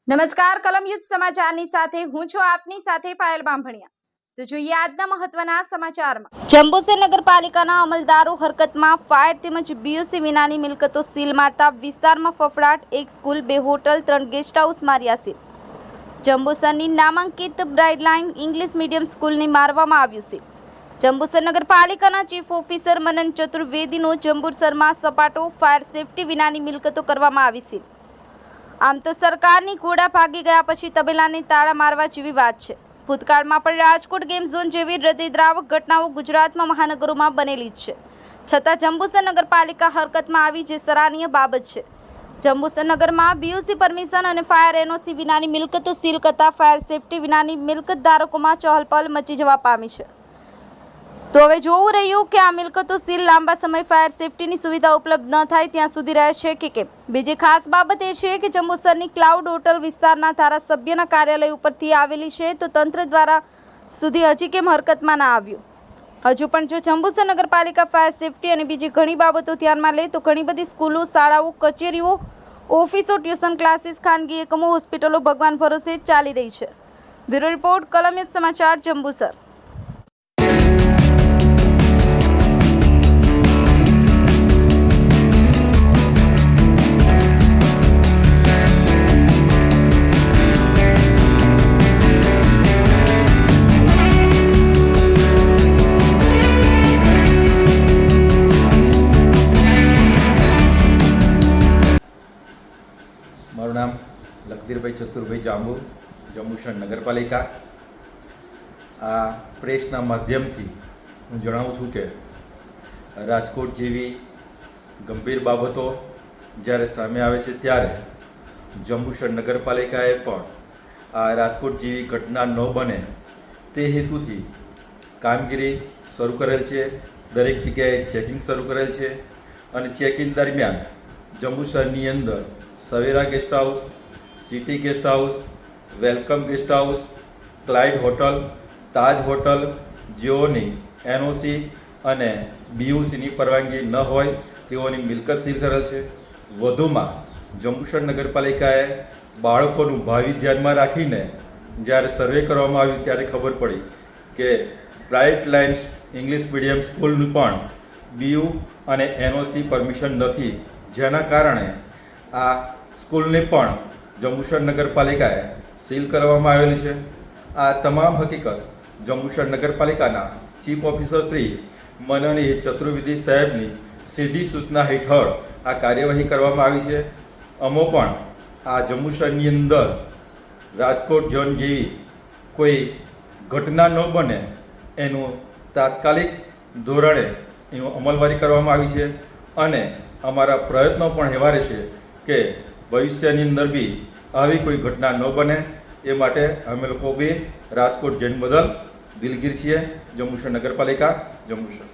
નમસ્કાર, કલમ યુદ્ધ સમાચારની સાથે હું છું આપની સાથે પાયલ બાંભણિયા। તો જોઈએ આજના મહત્વના સમાચારમાં। જંબુસર નગરપાલિકાના અમલદારો હરકતમાં, ફાયર તેમજ બીયુસી વિનાની મિલકતો સીલ મારતા વિસ્તારમાં ફફડાટ। એક સ્કૂલ, 2 હોટલ, 3 ગેસ્ટ હાઉસ માર્યા સીલ। જંબુસરની નામાંકિત બ્રાઇડલાઇન ઇંગ્લિશ મીડિયમ સ્કૂલને મારવામાં આવ્યું સીલ। જંબુસર નગરપાલિકાના ચીફ ઓફિસર મનન ચતુર્વેદીનો જંબુસરમાં સપાટો, ફાયર સેફટી વિનાની મિલકતો કરવામાં આવી સીલ। આમ તો સરકારની ઘોડા ભાગી ગયા પછી તબેલાને તાળા મારવા જેવી વાત છે। ભૂતકાળમાં પણ રાજકોટ ગેમ ઝોન જેવી હૃદયદ્રાવક ઘટનાઓ ગુજરાતમાં મહાનગરોમાં બનેલી જ છે, છતાં જંબુસર નગરપાલિકા હરકતમાં આવી, જે સરાહનીય બાબત છે। જંબુસર નગરમાં બીયુસી પરમિશન અને ફાયર એનઓસી વિનાની મિલકતો સીલ કરતા ફાયર સેફટી વિનાની મિલકત ધારકોમાં ચહલપહલ મચી જવા પામી છે। તો હવે જોવું રહ્યું કે આ મિલકતો સીલ લાંબા સમય ફાયર સેફટીની સુવિધા ઉપલબ્ધ ન થાય ત્યાં સુધી રહેશે કે કેમ। બીજી ખાસ બાબત એ છે કે જંબુસરની ક્લાઉડ હોટલ વિસ્તારના ધારાસભ્યના કાર્યાલય ઉપરથી આવેલી છે, તો તંત્ર દ્વારા સુધી હજી કેમ હરકતમાં ના આવ્યું। હજુ પણ જો જંબુસર નગરપાલિકા ફાયર સેફટી અને બીજી ઘણી બાબતો ધ્યાનમાં લે તો ઘણી બધી સ્કૂલો, શાળાઓ, કચેરીઓ, ઓફિસો, ટ્યુશન ક્લાસીસ, ખાનગી એકમો, હોસ્પિટલો ભગવાન ભરોસે જ ચાલી રહી છે। બ્યુરો રિપોર્ટ, કલમ યુદ્ધ સમાચાર, જંબુસર। મારું નામ લખધીરભાઈ ચતુરભાઈ જાંબુ, જંબુસર નગરપાલિકા। આ પ્રેસના માધ્યમથી હું જણાવું છું કે રાજકોટ જેવી ગંભીર બાબતો જ્યારે સામે આવે છે ત્યારે જંબુસર નગરપાલિકાએ પણ આ રાજકોટ જેવી ઘટના ન બને તે હેતુથી કામગીરી શરૂ કરેલ છે। દરેક જગ્યાએ ચેકિંગ શરૂ કરેલ છે અને ચેકિંગ દરમિયાન જંબુસરની અંદર Savera guest house, city guest house, welcome guest house, Clyde hotel, Taj hotel જેઓની એનઓસી અને બીયુસીની પરવાનગી ન હોય તેઓની મિલકત સીલ કરેલ છે। વધુમાં જંબુસર નગરપાલિકાએ બાળકોનું ભાવિ ધ્યાનમાં રાખીને જ્યારે સર્વે કરવામાં આવ્યું ત્યારે ખબર પડી કે બ્રાઇડલાઇન ઇંગ્લિશ મીડિયમ સ્કૂલનું પણ બીયુ અને એનઓસી પરમિશન નથી, જેના કારણે આ સ્કૂલને પણ જંબુસર નગરપાલિકાએ સીલ કરવામાં આવેલી છે। આ તમામ હકીકત જંબુસર નગરપાલિકાના ચીફ ઓફિસર શ્રી મનન ચતુર્વેદી સાહેબની સીધી સૂચના હેઠળ આ કાર્યવાહી કરવામાં આવી છે। અમો પણ આ જંબુસરની અંદર રાજકોટ ઝોન જેવી કોઈ ઘટના ન બને એનું તાત્કાલિક ધોરણે એનું અમલવારી કરવામાં આવી છે અને અમારા પ્રયત્નો પણ એવા રહેશે કે ભવિષ્યની અંદર બી આવી કોઈ ઘટના ન બને એ માટે અમે લોકો બી રાજકોટ ઝોન બદલ દિલગીર છીએ। જંબુસર નગરપાલિકા, જંબુસર।